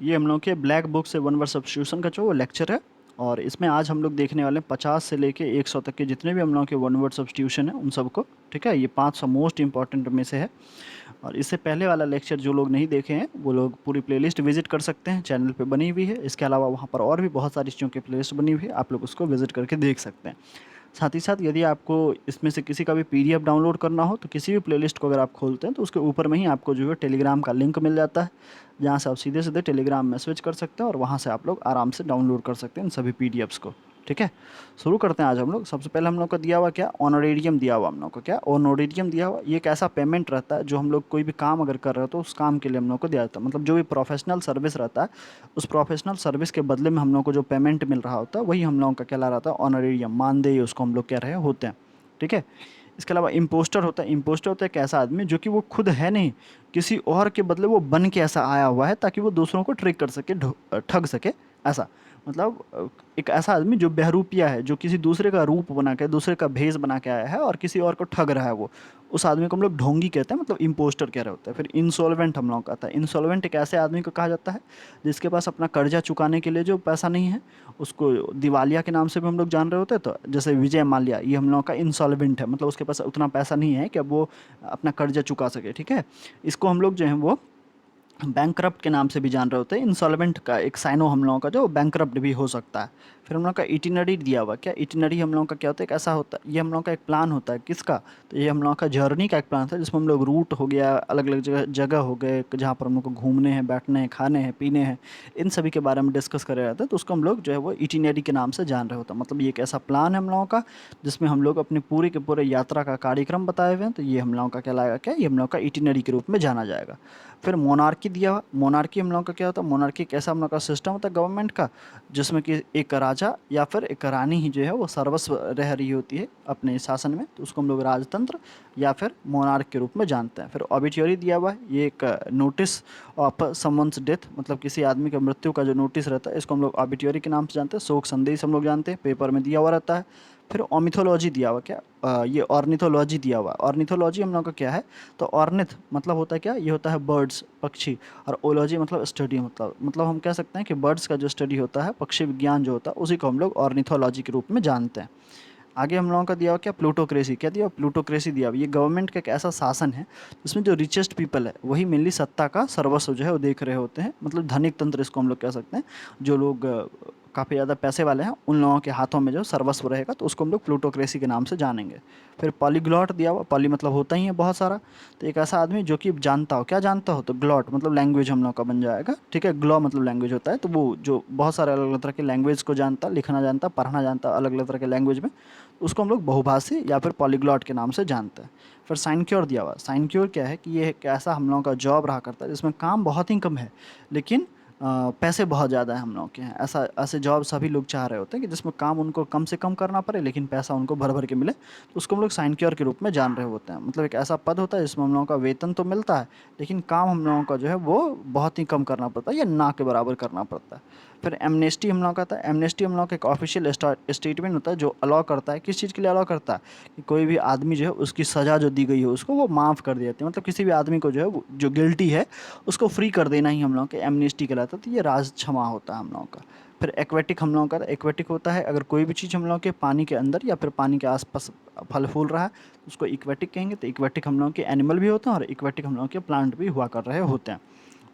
ये हम लोग के ब्लैक बुक से वन वर्ड सब्स्टिट्यूशन का जो लेक्चर है, और इसमें आज हम लोग देखने वाले हैं 50 से लेके 100 तक के जितने भी हम लोग के वन वर्ड सब्स्टिट्यूशन है उन सबको। ठीक है, ये 500 मोस्ट इंपॉर्टेंट में से है। और इससे पहले वाला लेक्चर जो लोग नहीं देखे हैं वो लोग पूरी प्लेलिस्ट विजिट कर सकते हैं, चैनल पे बनी हुई है। इसके अलावा वहाँ पर और भी बहुत सारी चीज़ों की प्लेलिस्ट बनी हुई है, आप लोग उसको विजिट करके देख सकते हैं। साथ ही साथ यदि आपको इसमें से किसी का भी पीडीएफ डाउनलोड करना हो तो किसी भी प्लेलिस्ट को अगर आप खोलते हैं तो उसके ऊपर में ही आपको जो है टेलीग्राम का लिंक मिल जाता है, जहाँ से आप सीधे सीधे टेलीग्राम में स्विच कर सकते हैं और वहाँ से आप लोग आराम से डाउनलोड कर सकते हैं इन सभी पीडीएफ्स को। ठीक है, शुरू करते हैं आज हम लोग। सबसे पहले हम लोग को दिया हुआ क्या, ऑनरेरियम दिया हुआ हम लोग को। क्या ऑनरेरियम दिया हुआ, ये एक ऐसा पेमेंट रहता है जो हम लोग कोई भी काम अगर कर रहे हो तो उस काम के लिए हम लोग को दिया जाता है। मतलब जो भी प्रोफेशनल सर्विस रहता है उस प्रोफेशनल सर्विस के बदले में हम लोग को जो पेमेंट मिल रहा होता है वही हम लोगों का कहला रहा था ऑनरेरियम, मानदेय उसको हम लोग कह रहे होते हैं। ठीक है, इसके अलावा इम्पोस्टर होता है। इम्पोस्टर होता है एक ऐसा आदमी जो कि वो खुद है नहीं, किसी और के बदले वो बन के ऐसा आया हुआ है ताकि वो दूसरों को ट्रिक कर सके, ठग सके, ऐसा। मतलब एक ऐसा आदमी जो बहरूपिया है, जो किसी दूसरे का रूप बना के, दूसरे का भेष बना के आया है और किसी और को ठग रहा है, वो उस आदमी को हम लोग ढोंगी कहते हैं, मतलब इम्पोस्टर कह रहे होते हैं। फिर इंसॉल्वेंट हम लोग का आता है। इंसॉल्वेंट एक ऐसे आदमी को कहा जाता है जिसके पास अपना कर्जा चुकाने के लिए जो पैसा नहीं है, उसको दिवालिया के नाम से भी हम लोग जान रहे होते हैं। तो जैसे विजय माल्या, ये हम लोग का इंसॉल्वेंट है, मतलब उसके पास उतना पैसा नहीं है कि अब वो अपना कर्जा चुका सके। ठीक है, इसको हम लोग जो है वो बैंकरप्ट के नाम से भी जान रहे होते हैं। इंसॉल्वेंट का एक साइनो हम लोगों का जो बैंकरप्ट भी हो सकता है। फिर हम लोग का इटिनरी दिया हुआ। क्या इटिनरी हम लोगों का क्या होता है, एक ऐसा होता है, ये हम लोगों का एक प्लान होता है। किसका, तो ये हम लोगों का जर्नी का एक प्लान था जिसमें हम लोग रूट हो गया, अलग अलग जगह जगह हो गए जहाँ पर हम लोग को घूमने हैं, बैठने हैं, खाने हैं, पीने हैं, इन सभी के बारे में डिस्कस करे जाते हैं। तो उसको हम लोग जो है वो इटिनरी के नाम से जान रहे होते हैं। मतलब ये एक ऐसा प्लान है हम लोगों का जिसमें हम लोग अपने पूरे के पूरे यात्रा का कार्यक्रम बताए हुए हैं। तो ये हम लोगों का क्या लागेगा, क्या ये हम लोग का इटिनरी के रूप में जाना जाएगा। फिर मोनार्की दिया हुआ। मोनार्की हम लोगों का क्या होता है, मोनार्की एक ऐसा हम लोग का सिस्टम होता है गवर्नमेंट का जिसमें कि एक राजा या फिर एक रानी ही जो है वो सर्वस्व रह रही होती है अपने शासन में, तो उसको हम लोग राजतंत्र या फिर मोनार्क के रूप में जानते हैं। फिर ऑबिट्यूरी दिया हुआ है, ये एक नोटिस ऑफ समवंस डेथ, मतलब किसी आदमी के मृत्यु का जो नोटिस रहता है इसको हम लोग ऑबिट्यूरी के नाम से जानते हैं। शोक संदेश हम लोग जानते हैं, पेपर में दिया हुआ रहता है। फिर ऑर्निथोलॉजी दिया हुआ। क्या ये ऑर्निथोलॉजी दिया हुआ। ऑर्निथोलॉजी हम लोग का क्या है, तो ऑर्निथ मतलब होता है क्या, ये होता है बर्ड्स, पक्षी। और ओलॉजी मतलब स्टडी, मतलब हम कह सकते हैं कि बर्ड्स का जो स्टडी होता है, पक्षी विज्ञान जो होता है, उसी को हम लोग ऑर्निथोलॉजी के रूप में जानते हैं। आगे हम लोगों का दिया हुआ क्या, प्लूटोक्रेसी। क्या दिया हुआ, प्लूटोक्रेसी दिया हुआ। ये गवर्नमेंट का एक ऐसा शासन है जिसमें जो रिचेस्ट पीपल है वही मेनली सत्ता का सर्वस्व जो है वो देख रहे होते हैं। मतलब धनिक तंत्र इसको हम लोग कह सकते हैं। जो लोग काफ़ी ज़्यादा पैसे वाले हैं उन लोगों के हाथों में जो सर्वस्व रहेगा तो उसको हम लोग प्लूटोक्रेसी के नाम से जानेंगे। फिर पॉलीग्लॉट दिया हुआ। पॉली मतलब होता ही है बहुत सारा, तो एक ऐसा आदमी जो कि जानता हो। क्या जानता हो, तो ग्लॉट मतलब लैंग्वेज हम लोग का बन जाएगा। ठीक है, ग्लॉ मतलब लैंग्वेज होता है, तो वो जो बहुत सारे अलग अलग तरह के लैंग्वेज को जानता, लिखना जानता, पढ़ना जानता अलग अलग तरह के लैंग्वेज में, उसको हम लोग बहुभाषी या फिर पॉलीग्लॉट के नाम से जानते हैं। फिर साइनक्योर दिया हुआ। साइनक्योर क्या है कि ये एक ऐसा हम लोगों का जॉब रहा करता है जिसमें काम बहुत ही कम है लेकिन पैसे बहुत ज़्यादा है हम लोग के हैं। ऐसा ऐसे जॉब सभी लोग चाह रहे होते हैं कि जिसमें काम उनको कम से कम करना पड़े लेकिन पैसा उनको भर भर के मिले, तो उसको हम लोग साइनक्योर के रूप में जान रहे होते हैं। मतलब एक ऐसा पद होता है जिसमें हम लोगों का वेतन तो मिलता है लेकिन काम हम लोगों का जो है वो बहुत ही कम करना पड़ता है या ना के बराबर करना पड़ता है। फिर एमनेस्टी हम लोग का आता है। एमनेस्टी हम लोग का एक ऑफिशियल स्टेटमेंट होता है जो अलाउ करता है, किस चीज़ के लिए अलाउ करता है, कि कोई भी आदमी जो है उसकी सज़ा जो दी गई हो उसको वो माफ़ कर देते हैं। मतलब किसी भी आदमी को जो है जो गिल्टी है उसको फ्री कर देना ही हम लोग के एमनेस्टी कहलाता है। तो ये राज क्षमा होता है हम लोगों का। फिर एक्वेटिक हम लोगों का, एक्वेटिक होता है अगर कोई भी चीज़ हम लोग के पानी के अंदर या फिर पानी के आसपास फल फूल रहा है तो उसको इक्वेटिक कहेंगे। तो इक्वेटिक हम लोग के एनिमल भी होते हैं और इक्वेटिक हम लोग के प्लांट भी हुआ कर रहे होते हैं।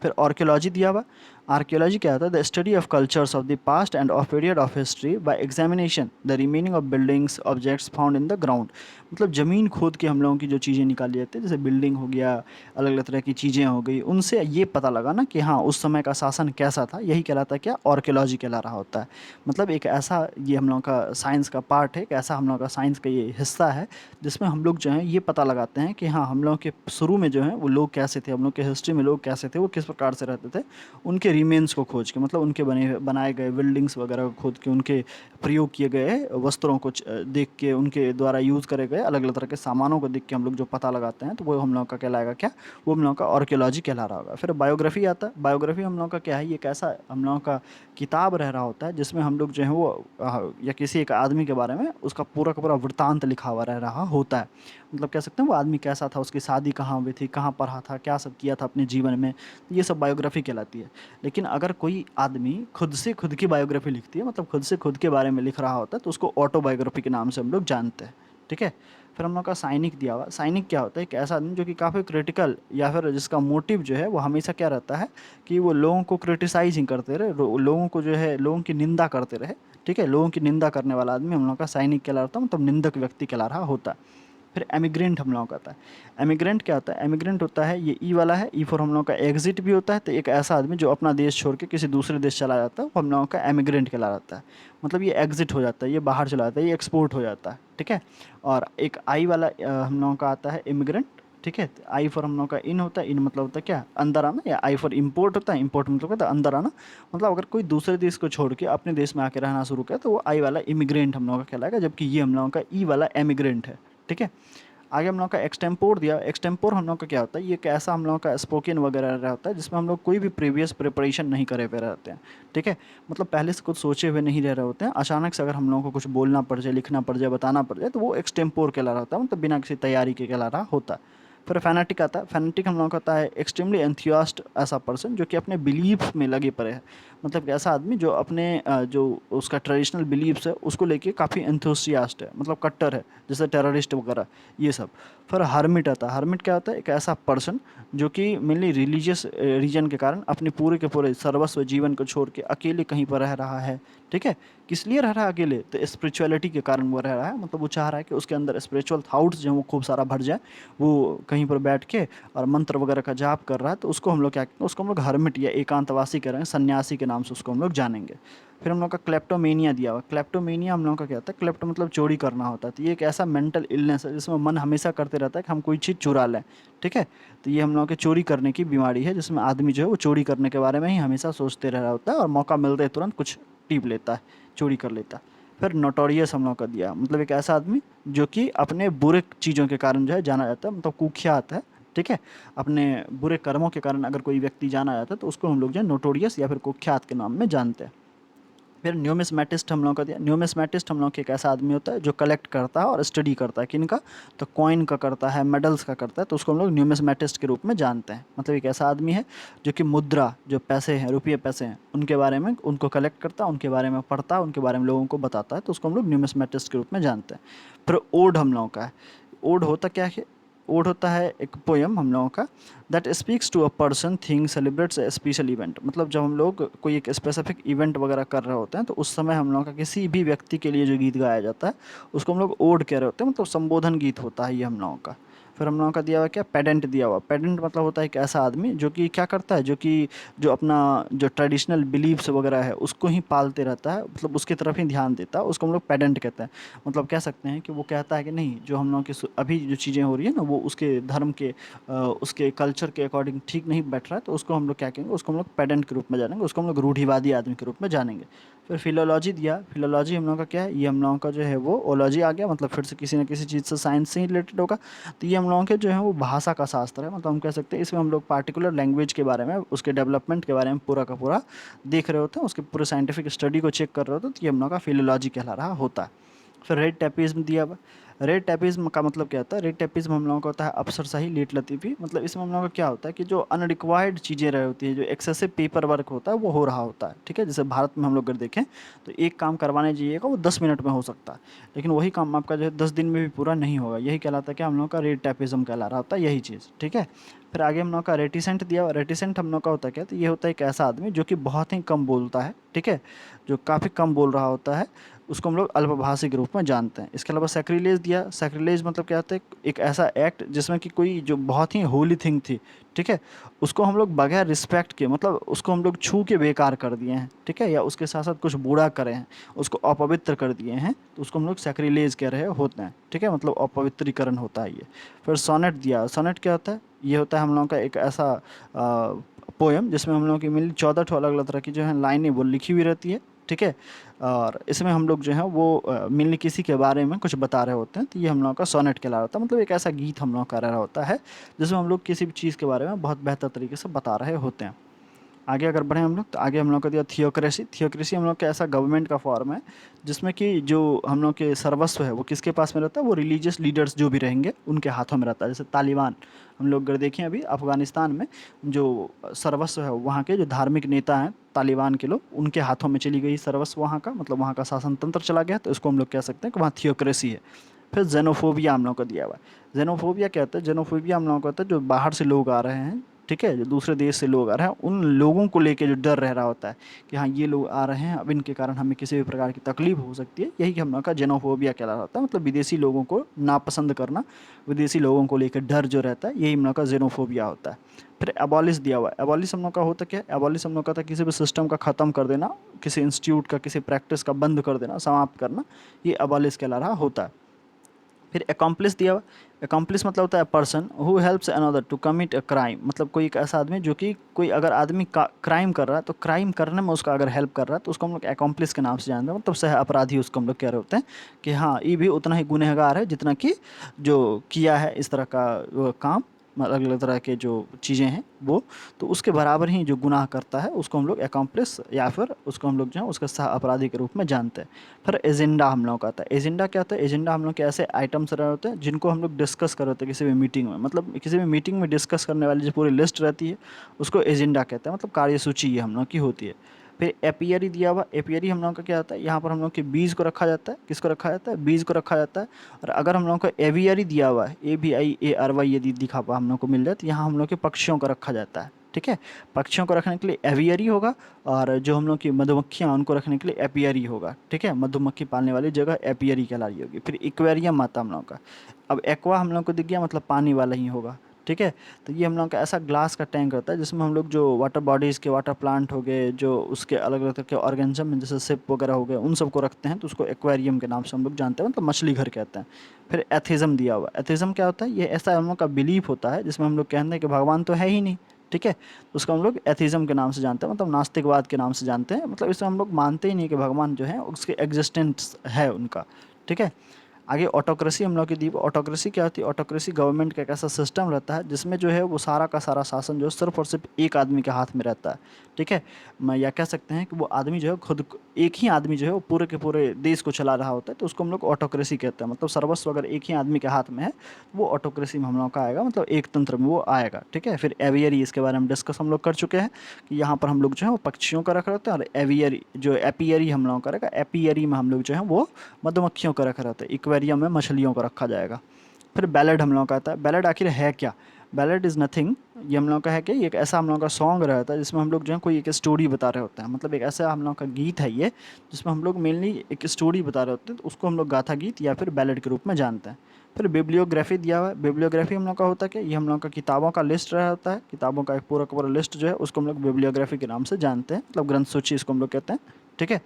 फिर आर्कियोलॉजी दिया हुआ। आर्कियोलॉजी क्या होता है, the study of cultures of the past end of period of history by examination the remaining of buildings objects found in the ground. मतलब ज़मीन खोद के हम लोगों की जो चीज़ें निकाली जाती है, जैसे बिल्डिंग हो गया, अलग अलग तरह की चीज़ें हो गई, उनसे ये पता लगा ना कि हाँ उस समय का शासन कैसा था, यही कहलाता है क्या, आर्कियोलॉजी कहला रहा होता है। मतलब एक ऐसा ये हम लोगों का साइंस का पार्ट है, एक ऐसा हम लोगों का साइंस का ये हिस्सा है जिसमें हम लोग जो है ये पता लगाते हैं कि हाँ हम लोग के शुरू में जो है वो लोग कैसे थे, हम लोग के हिस्ट्री में लोग कैसे थे, वो किस प्रकार से रहते थे, उनके रिमेन्स को खोज के, मतलब उनके बनाए गए बिल्डिंग्स वगैरह को खोद के, उनके प्रयोग किए गए वस्त्रों को देख के, उनके द्वारा यूज़ करे गए अलग अलग तरह के सामानों को देख के हम लोग जो पता लगाते हैं तो वो हम लोग का कहलाएगा क्या, वो हम लोग का आर्कियोलॉजी कहला रहा होगा। फिर बायोग्राफी आता है। बायोग्राफी हम लोग का क्या है, ये एक ऐसा हम लोग का किताब रह रहा होता है जिसमें हम लोग जो है वो या किसी एक आदमी के बारे में उसका पूरा का पूरा वृत्तांत लिखा हुआ रह रहा होता है। मतलब कह सकते हैं वो आदमी कैसा था, उसकी शादी कहाँ हुई थी, कहाँ पढ़ा था, क्या सब किया था अपने जीवन में, ये सब बायोग्राफी कहलाती है। लेकिन अगर कोई आदमी खुद से खुद की बायोग्राफी लिखती है, मतलब खुद से खुद के बारे में लिख रहा होता है, तो उसको ऑटोबायोग्राफी के नाम से हम लोग जानते हैं। ठीक है। फिर हम लोग का साइनिक दिया हुआ। साइनिक क्या होता है? एक ऐसा आदमी जो कि काफ़ी क्रिटिकल, या फिर जिसका मोटिव जो है वो हमेशा क्या रहता है कि वो लोगों को क्रिटिसाइज ही करते रहे, लोगों को जो है लोगों की निंदा करते रहे। ठीक है, लोगों की निंदा करने वाला आदमी हम लोग का साइनिक कहला रहा, मतलब निंदक व्यक्ति कहला रहा होता है। फिर एमिग्रेंट हम लोगों का आता है। एमिग्रेंट क्या होता है? एमिग्रेंट होता है, ये ई वाला है, ई फॉर हम लोगों का एग्जिट भी होता है। तो एक ऐसा आदमी जो अपना देश छोड़ के किसी दूसरे देश चला जाता है, वो हम लोगों का एमिग्रेंट कहला जाता है। मतलब ये एग्जिट हो जाता है, ये बाहर चला जाता है, ये एक्सपोर्ट हो जाता है। ठीक है। और एक आई वाला हम लोगों का आता है इमिग्रेंट। ठीक है। आई फॉर हम लोगों का इन होता है, इन मतलब होता है क्या? अंदर आना। या आई फॉर इम्पोर्ट होता है, इम्पोर्ट मतलब होता है अंदर आना। मतलब अगर कोई दूसरे देश को छोड़ के अपने देश में आके रहना शुरू करे तो वो आई वाला इमिग्रेंट हम लोगों का कहलाएगा, जबकि ये हम लोगों का ई वाला एमिग्रेंट है। ठीक है। आगे हम लोग का एक्सटेम्पोर दिया। एक्सटेम्पोर हम लोग का क्या होता है? ये कैसा हम लोग का स्पोकन वगैरह रहता है जिसमें हम लोग कोई भी प्रीवियस प्रिपरेशन नहीं करे हुए रहते हैं। ठीक है। मतलब पहले से कुछ सोचे हुए नहीं रह रहे होते हैं, अचानक से अगर हम लोगों को कुछ बोलना पड़ जाए, लिखना पड़ जाए, बताना पड़ जाए, तो वो एक्सटेम्पोर कहला रहा होता है, मतलब बिना किसी तैयारी के कहला रहा होता है। फिर फैनेटिक आता है। फैनेटिक हम लोग का होता है एक्सट्रीमली एंथियास्ट, ऐसा पर्सन जो कि अपने बिलीफ में लगे पड़े है। मतलब कि ऐसा आदमी जो अपने जो उसका ट्रेडिशनल बिलीव्स है उसको लेके काफ़ी एंथुसियास्ट है, मतलब कट्टर है, जैसे टेररिस्ट वगैरह ये सब। फिर हर्मिट आता है। हर्मिट क्या होता है? एक ऐसा पर्सन जो कि मेनली रिलीजियस रीजन के कारण अपने पूरे के पूरे सर्वस्व जीवन को छोड़ के अकेले कहीं पर रह रहा है। ठीक है। किस लिए रह रहा है अकेले? तो स्पिरिचुअलिटी के कारण वो रह रहा है। मतलब वो चाह रहा है कि उसके अंदर स्पिरिचुअल थाउट्स जो हैं वो खूब सारा भर जाए, वो कहीं पर बैठ के और मंत्र वगैरह का जाप कर रहा है। तो उसको हम लोग क्या कहते हैं? उसको हम लोग हर्मिट या एकांतवासी कह रहे हैं, सन्यासी के नाम से उसको हम लोग जानेंगे। फिर हम लोग का क्लेप्टोमेनिया दिया हुआ। क्लेप्टोमेनिया हम लोगों का क्या होता है? क्लेप्टो मतलब चोरी करना होता है। तो ये एक ऐसा मेंटल इलनेस है जिसमें मन हमेशा करते रहता है कि हम कोई चीज़ चुरा लें। ठीक है। तो ये हम लोगों के चोरी करने की बीमारी है, जिसमें आदमी जो है वो चोरी करने के बारे में ही हमेशा सोचते रह रहा होता है और मौका मिलते ही तुरंत कुछ टीप लेता है, चोरी कर लेता है। फिर नोटोरियस हम लोग का दिया, मतलब एक ऐसा आदमी जो कि अपने बुरे चीज़ों के कारण जो है जाना जाता है, मतलब कुख्यात है। ठीक है। अपने बुरे कर्मों के कारण अगर कोई व्यक्ति जाना जाता है तो उसको हम लोग जो है नोटोरियस या फिर कुख्यात के नाम में जानते हैं। फिर न्यूमिस्मेटिस्ट हम लोग का दिया। न्यूमिस्मेटिस्ट हम लोग के एक ऐसा आदमी होता है जो कलेक्ट करता है और स्टडी करता है। किनका? तो कॉइन का करता है, मेडल्स का करता है, तो उसको हम लोग न्यूमिस्मेटिस्ट के रूप में जानते हैं। मतलब एक ऐसा आदमी है जो कि मुद्रा, जो पैसे हैं, रुपये पैसे हैं, उनके बारे में उनको कलेक्ट करता है, उनके बारे में पढ़ता है, उनके बारे में लोगों को बताता है, तो उसको हम लोग न्यूमिस्मेटिस्ट के रूप में जानते हैं। फिर ओड हम लोगों का है। ओड होता क्या है? ओड होता है एक पोयम हम लोगों का, that speaks to a person thing celebrates a special event. मतलब जब हम लोग कोई एक स्पेसिफिक इवेंट वगैरह कर रहे होते हैं तो उस समय हम लोगों का किसी भी व्यक्ति के लिए जो गीत गाया जाता है उसको हम लोग ओड कह रहे होते हैं, मतलब संबोधन गीत होता है ये हम लोगों का। फिर हम लोगों का दिया हुआ क्या? पेडेंट दिया हुआ। पेडेंट मतलब होता है एक ऐसा आदमी जो कि क्या करता है, जो कि जो अपना जो ट्रेडिशनल बिलीव्स वगैरह है उसको ही पालते रहता है, मतलब उसकी तरफ ही ध्यान देता है, उसको हम लोग पेडेंट कहते हैं। मतलब कह सकते हैं कि वो कहता है कि नहीं, जो हम लोगों की अभी जो चीज़ें हो रही है ना वो उसके धर्म के उसके कल्चर के अकॉर्डिंग ठीक नहीं बैठ रहा है, तो उसको हम लोग क्या कहेंगे? उसको हम लोग पेडेंट के रूप में जानेंगे, उसको हम लोग रूढ़िवादी आदमी के रूप में जानेंगे। फिर फिलोलॉजी दिया। फिलोलॉजी हम लोगों का क्या है? ये हम लोगों का जो है वो ओलॉजी आ गया, मतलब फिर से किसी न किसी चीज़ से साइंस से ही रिलेटेड होगा। तो ये हम लोगों के जो है वो भाषा का शास्त्र है, मतलब हम कह सकते हैं इसमें हम लोग पार्टिकुलर लैंग्वेज के बारे में, उसके डेवलपमेंट के बारे में पूरा का पूरा देख रहे होते हैं, उसके पूरे साइंटिफिक स्टडी को चेक कर रहे होते हैं। तो ये हम लोगों का फिलोलॉजी कहला रहा होता है। फिर रेड टैपिज्म दिया हुआ। रेड टैपिज्म का मतलब क्या होता है? रेड टैपिज्म हम लोगों का होता है अफसरशाही, लेट लतीफ़ी। मतलब इसमें हम लोगों का क्या होता है कि जो अनरिक्वायर्ड चीज़ें रही होती है, जो एक्सेसिव पेपर वर्क होता है वो हो रहा होता है। ठीक है। जैसे भारत में हम लोग अगर देखें तो एक काम करवाने जाइएगा वो 10 मिनट में हो सकता है, लेकिन वही काम आपका जो है 10 दिन में भी पूरा नहीं होगा। यही कहलाता है कि हम लोग का रेड टैपिज्म कहला रहा होता है, यही चीज़। ठीक है। फिर आगे हम लोग का रेटिसेंट दिया। रेटिसेंट हम लोग का होता है क्या? तो ये होता है एक ऐसा आदमी जो कि बहुत ही कम बोलता है। ठीक है। जो काफ़ी कम बोल रहा होता है, उसको हम लोग अल्पभाषी के रूप में जानते हैं। इसके अलावा सैक्रिलेज दिया। सैक्रिलेज मतलब क्या होता है? एक ऐसा एक्ट जिसमें कि कोई जो बहुत ही होली थिंग थी, ठीक है, उसको हम लोग बगैर रिस्पेक्ट के, मतलब उसको हम लोग छू के बेकार कर दिए हैं। ठीक है। या उसके साथ साथ कुछ बुरा करे हैं, उसको अपवित्र कर दिए हैं, तो उसको हम लोग सैक्रिलेज कह रहे होते हैं। ठीक है। मतलब अपवित्रीकरण होता है ये। फिर सोनेट दिया। सोनेट क्या होता है? ये होता है हम लोगों का एक ऐसा पोएम जिसमें हम लोगों की मिली 14 अलग अलग तरह की जो है लाइनें वो लिखी हुई रहती है। ठीक है। और इसमें हम लोग जो है वो मिलने किसी के बारे में कुछ बता रहे होते हैं, तो ये हम लोगों का सोनेट कहला होता है। मतलब एक ऐसा गीत हम लोग का रहा होता है जिसमें हम लोग किसी भी चीज़ के बारे में बहुत बेहतर तरीके से बता रहे होते हैं। आगे अगर बढ़ें हम लोग, तो आगे हम लोग का दिया थियोक्रेसी। थियोक्रेसी हम लोग का ऐसा गवर्नमेंट का फॉर्म है जिसमें कि जो हम लोग के सर्वस्व है वो किसके पास में रहता है, वो रिलीजियस लीडर्स जो भी रहेंगे उनके हाथों में रहता है। जैसे तालिबान हम लोग अगर देखें अभी अफगानिस्तान में, जो सर्वस्व है वहाँ के जो धार्मिक नेता हैं तालिबान के लोग, उनके हाथों में चली गई सर्वस्व वहाँ का, मतलब वहाँ का शासन तंत्र चला गया, तो इसको हम लोग कह सकते हैं कि वहाँ थियोक्रेसी है। फिर जेनोफोबिया हम लोग को दिया हुआ है। जेनोफोबिया क्या होता है, जेनोफोबिया हम लोग को होता है जो बाहर से लोग आ रहे हैं, ठीक है, जो दूसरे देश से लोग आ रहे हैं, उन लोगों को लेके जो डर रह रहा होता है कि हाँ ये लोग आ रहे हैं, अब इनके कारण हमें किसी भी प्रकार की तकलीफ हो सकती है, यही हम लोग का जेनोफोबिया कहला होता है। मतलब विदेशी लोगों को नापसंद करना, विदेशी लोगों को लेकर डर जो रहता है, यही हम लोग का जेनोफोबिया होता है। फिर एबॉलिश दिया हुआ है। एबॉलिश हम लोग का होता क्या है, एबॉलिश हम लोग का था किसी भी सिस्टम का ख़त्म कर देना, किसी इंस्टीट्यूट का किसी प्रैक्टिस का बंद कर देना, समाप्त करना, ये एबॉलिश कहला रहा होता है। फिर अकम्प्लिस दिया हुआ। अकम्प्लिस मतलब होता है person who helps another to commit a crime. मतलब कोई एक ऐसा आदमी जो कि कोई अगर आदमी क्राइम कर रहा है, तो क्राइम करने में उसका अगर हेल्प कर रहा है, तो उसको हम लोग अकम्प्लिस के नाम से जानते हैं। मतलब सह अपराधी उसको हम लोग कह रहे होते हैं कि हाँ ये भी उतना ही गुनहगार है जितना कि जो किया है इस तरह का वो काम, अलग अलग तरह के जो चीज़ें हैं वो, तो उसके बराबर ही जो गुनाह करता है उसको हम लोग अकम्प्लिस, या फिर उसको हम लोग जो है उसका सह अपराधी के रूप में जानते हैं। फिर एजेंडा हम लोग का आता है। एजेंडा क्या होता है, एजेंडा हम लोग के ऐसे आइटम्स रहे होते हैं जिनको हम लोग डिस्कस कर रहे होते हैं किसी भी मीटिंग में। मतलब किसी भी मीटिंग में डिस्कस करने वाली जो पूरी लिस्ट रहती है उसको एजेंडा कहते हैं, मतलब कार्यसूची ये हम लोग की होती है। फिर एपियरी दिया हुआ। एपियरी हम लोग का क्या होता है, यहाँ पर हम लोग के बीज को रखा जाता है। किसको रखा जाता है, बीज को रखा जाता है। और अगर हम लोग को एवियरी दिया हुआ है, AVIARY यदि दिखा हुआ हम लोग को मिल जाए, तो यहाँ हम लोग के पक्षियों का रखा जाता है। ठीक है, पक्षियों को रखने के लिए एवियरी होगा, और जो हम लोग की मधुमक्खियाँ उनको रखने के लिए एपियरी होगा। ठीक है, मधुमक्खी पालने वाली जगह एपियरी कहला रही होगी। फिर इक्वेरियम आता हम लोग का। अब एक्वा हम लोग को दिख गया, मतलब पानी वाला ही होगा। ठीक है, तो ये हम लोग का ऐसा ग्लास का टैंक होता है जिसमें हम लोग जो वाटर बॉडीज़ के, वाटर प्लांट हो गए, जो उसके अलग अलग तरह के ऑर्गेनिज्म जैसे सिप वगैरह हो गए, उन सबको रखते हैं, तो उसको एक्वेरियम के नाम से हम लोग जानते हैं, मतलब मछली घर कहते हैं। फिर एथिज़म दिया हुआ। एथिज़म क्या होता है, ये ऐसा हम लोग का बिलीफ होता है जिसमें हम लोग कहते हैं कि भगवान तो है ही नहीं। ठीक है, तो उसको हम लोग एथिज़म के नाम से जानते हैं, मतलब नास्तिकवाद के नाम से जानते हैं। मतलब इसमें हम लोग मानते ही नहीं कि भगवान जो है उसके एग्जिस्टेंस है उनका। ठीक है, आगे ऑटोक्रेसी हम लोग की दी। ऑटोक्रेसी क्या होती है, ऑटोक्रेसी गवर्नमेंट का एक ऐसा सिस्टम रहता है जिसमें जो है वो सारा का सारा शासन जो है सिर्फ और सिर्फ एक आदमी के हाथ में रहता है। ठीक है, मैं या कह सकते हैं कि वो आदमी जो है एक ही आदमी जो है वो पूरे के पूरे देश को चला रहा होता है, तो उसको हम लोग ऑटोक्रेसी कहते हैं। मतलब सर्वस्व अगर एक ही आदमी के हाथ में है, वो ऑटोक्रेसी में हम लोग का आएगा, मतलब एक तंत्र में वो आएगा। ठीक है, फिर एवियरी, इसके बारे में डिस्कस हम लोग कर चुके हैं कि यहाँ पर हम लोग जो है वो पक्षियों का रख रहे होते हैं, और एवियरी जो एपियरी हम लोग का रहेगा, एपियरी में हम लोग जो है वो मधुमक्खियों का रख रहे होते हैं, इक्वेरियम में मछलियों को रखा जाएगा। फिर बैलेड हम लोग का आता है। बैलेड आखिर है क्या, बैलेड इज़ नथिंग, ये हम लोग का है कि ये एक ऐसा हम लोग का सॉन्ग रहता है जिसमें हम लोग जो है कोई एक स्टोरी बता रहे होते हैं। मतलब एक ऐसा हम लोग का गीत है ये जिसमें हम लोग मेनली एक स्टोरी बता रहे होते हैं, तो उसको हम लोग गाथा गीत या फिर बैलेड के रूप में जानते हैं। फिर बिब्लियोग्राफी दिया हुआ है। बिब्लियोग्राफी हम लोग का होता है कि ये हम लोग का किताबों का लिस्ट रहा होता है, किताबों का एक पूरा का पूरा लिस्ट जो है उसको हम लोग बिब्लियोग्राफी के नाम से जानते हैं, मतलब ग्रंथ सूची इसको हम लोग कहते हैं। ठीक है,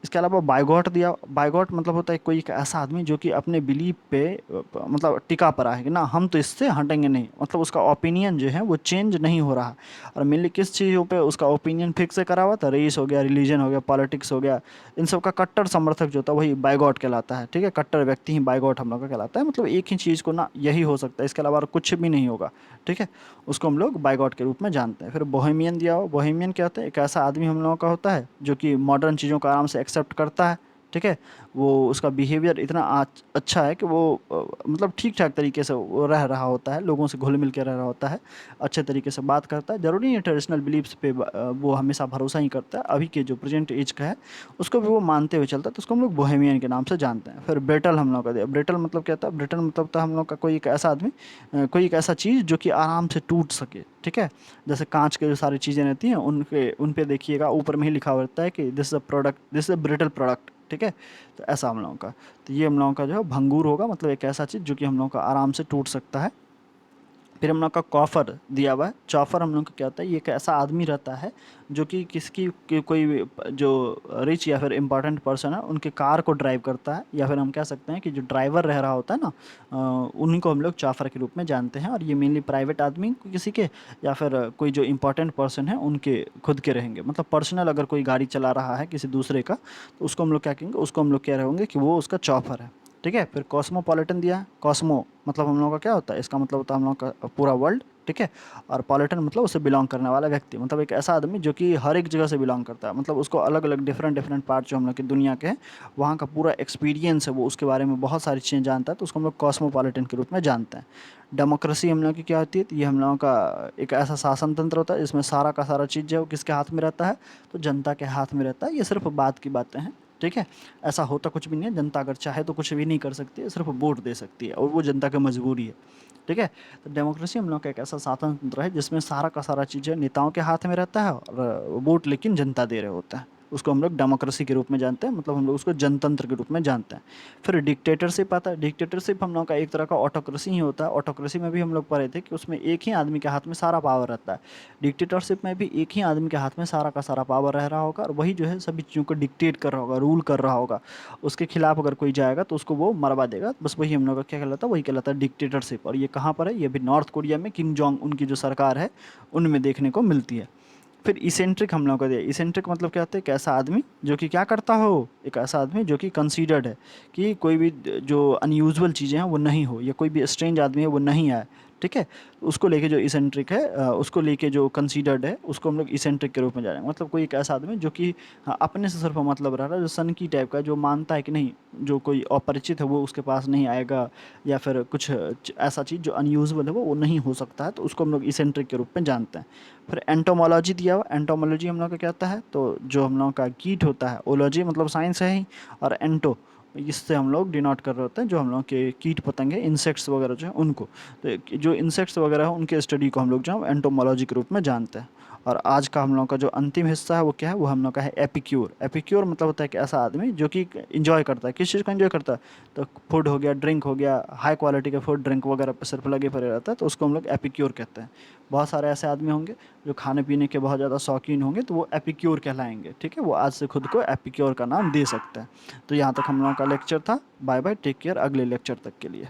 इसके अलावा बायगॉट दिया। बायगॉट मतलब होता है कोई एक ऐसा आदमी जो कि अपने बिलीफ पे मतलब टिका पड़ा है कि ना हम तो इससे हटेंगे नहीं, मतलब उसका ओपिनियन जो है वो चेंज नहीं हो रहा। और मेनली किस चीज़ों पे उसका ओपिनियन फिक्स है करा हुआ था, रेस हो गया, रिलीजन हो गया, पॉलिटिक्स हो गया, इन सब का कट्टर समर्थक जो था वही बायगॉट कहलाता है। ठीक है, कट्टर व्यक्ति ही बायगॉट हम लोग का कहलाता है। मतलब एक ही चीज़ को ना यही हो सकता है, इसके अलावा और कुछ भी नहीं होगा। ठीक है, उसको हम लोग बायगॉट के रूप में जानते हैं। फिर बोहेमियन दिया हो। बोहेमियन क्या होता है, एक ऐसा आदमी हम लोगों का होता है जो कि मॉडर्न चीज़ों को आराम से एक्सेप्ट करता है। ठीक है, वो उसका बिहेवियर इतना अच्छा है कि वो मतलब ठीक ठाक तरीके से वो रह रहा होता है, लोगों से घुल मिल के रह रहा होता है, अच्छे तरीके से बात करता है। ज़रूरी नहीं ट्रेडिशनल बिलीफ्स पे वो हमेशा भरोसा ही करता है, अभी के जो प्रेजेंट एज का है उसको भी वो मानते हुए चलता है, तो उसको हम लोग बोहेमियन के नाम से जानते हैं। फिर ब्रिटल हम लोग का दिया। ब्रिटल मतलब क्या था, ब्रिटल मतलब था हम लोग का कोई एक ऐसा आदमी, कोई एक ऐसा चीज़ जो कि आराम से टूट सके। ठीक है, जैसे कांच के जो सारी चीज़ें रहती हैं उन पे देखिएगा ऊपर में ही लिखा हुआ रहता है कि this is a product, this is a brittle product. ठीक है, तो ऐसा हम लोगों का, तो ये हम लोगों का जो है भंगूर होगा, मतलब एक ऐसा चीज़ जो कि हम लोगों का आराम से टूट सकता है। फिर हम लोग का कॉफर दिया हुआ है। चॉफर हम लोग का क्या होता है, ये एक ऐसा आदमी रहता है जो कि कोई भी जो रिच या फिर इम्पोर्टेंट पर्सन है उनके कार को ड्राइव करता है, या फिर हम कह सकते हैं कि जो ड्राइवर रह रहा होता है ना, उन्हीं को हम लोग चॉफर के रूप में जानते हैं। और ये मेनली प्राइवेट आदमी किसी के, या फिर कोई जो इम्पोर्टेंट पर्सन है उनके खुद के रहेंगे। मतलब पर्सनल अगर कोई गाड़ी चला रहा है किसी दूसरे का, तो उसको हम लोग क्या कहेंगे, उसको हम लोग कह रहे होंगे कि वो उसका चॉफर है। ठीक है। फिर कॉस्मोपॉलिटन दिया है, कॉस्मो मतलब हम लोगों का क्या होता है, इसका मतलब होता है हम लोगों का पूरा वर्ल्ड, ठीक है। और पॉलिटन मतलब उससे बिलोंग करने वाला व्यक्ति, मतलब एक ऐसा आदमी जो कि हर एक जगह से बिलोंग करता है, मतलब उसको अलग अलग डिफरेंट डिफरेंट पार्ट जो हम लोग की दुनिया के हैं वहाँ का पूरा एक्सपीरियंस है, वो उसके बारे में बहुत सारी चीज़ें जानता है, तो उसको हम लोग कॉस्मोपॉलिटन के रूप में जानते हैं। डेमोक्रेसी हम लोग की क्या होती है, तो ये हम लोगों का एक ऐसा शासन तंत्र होता है जिसमें सारा का सारा चीज़ जो है वो किसके हाथ में रहता है, तो जनता के हाथ में रहता है। ये सिर्फ बात की बातें हैं, ठीक है। ऐसा होता कुछ भी नहीं है, जनता अगर चाहे तो कुछ भी नहीं कर सकती है, सिर्फ वोट दे सकती है और वो जनता की मजबूरी है, ठीक है। तो डेमोक्रेसी हम लोग का एक ऐसा शासन तंत्र है जिसमें सारा का सारा चीज़ें नेताओं के हाथ में रहता है और वोट लेकिन जनता दे रहे होते हैं, उसको हम लोग डेमोक्रेसी के रूप में जानते हैं, मतलब हम लोग उसको जनतंत्र के रूप में जानते हैं। फिर डिक्टेटरशिप आता है, डिक्टेटरशिप हम लोग का एक तरह का ऑटोक्रेसी ही होता है। ऑटोक्रेसी में भी हम लोग पढ़े थे कि उसमें एक ही आदमी के हाथ में सारा पावर रहता है, डिक्टेटरशिप में भी एक ही आदमी के हाथ में सारा का सारा पावर रह रहा होगा और वही जो है सभी चीज़ों को डिक्टेट कर रहा होगा, रूल कर रहा होगा। उसके खिलाफ अगर कोई जाएगा तो उसको वो मरवा देगा, बस वही हम लोग का क्या कहलाता है, वही कहलाता है डिक्टेटरशिप। और ये कहाँ पर है, ये भी नॉर्थ कोरिया में किम जोंग उनकी जो सरकार है उनमें देखने को मिलती है। फिर इसेंट्रिक हम लोग को दिया, इसेंट्रिक मतलब क्या होता है, एक ऐसा आदमी जो कि क्या करता हो, एक ऐसा आदमी जो कि कंसीडर्ड है कि कोई भी जो अनयूजुअल चीज़ें हैं वो नहीं हो, या कोई भी स्ट्रेंज आदमी है वो नहीं आए, ठीक है। उसको लेके जो इसेंट्रिक है उसको लेके जो कंसीडर्ड है उसको हम लोग इसेंट्रिक के रूप में जानेंगे। मतलब कोई एक ऐसा आदमी जो कि हाँ, अपने से सिर्फ मतलब रह रहा है, जो सन की टाइप का, जो मानता है कि नहीं जो कोई अपरिचित है वो उसके पास नहीं आएगा, या फिर कुछ ऐसा चीज़ जो अनयूजुअल है वो नहीं हो सकता है, तो उसको हम लोग इसेंट्रिक के रूप में जानते हैं। फिर एंटोमोलॉजी दिया हुआ, एंटोमोलॉजी हम लोग का क्या होता है, तो जो हम लोग का कीट होता है, ओलॉजी मतलब साइंस है ही, और एंटो इससे हम लोग डिनोट कर रहे होते हैं जो हम लोग के कीट पतंगे इंसेक्ट्स वगैरह जो है उनको, तो जो इंसेक्ट्स वगैरह है उनके स्टडी को हम लोग जो है एंटोमोलॉजी के रूप में जानते हैं। और आज का हम लोग का जो अंतिम हिस्सा है वो क्या है, वो हम लोग का है एपिक्योर। एपिक्योर मतलब होता है कि ऐसा आदमी जो कि इंजॉय करता है, किस चीज़ को इंजॉय करता है, तो फूड हो गया, ड्रिंक हो गया, हाई क्वालिटी का फूड ड्रिंक वगैरह पर सिर्फ लगे पड़े रहता है, तो उसको हम लोग एपिक्योर कहते हैं। बहुत सारे ऐसे आदमी होंगे जो खाने पीने के बहुत ज़्यादा शौकीन होंगे, तो वो एपिक्योर कहलाएंगे, ठीक है। वो आज से खुद को एपिक्योर का नाम दे सकते हैं। तो यहाँ तक हम लोगों का लेक्चर था। बाय बाय, टेक केयर, अगले लेक्चर तक के लिए।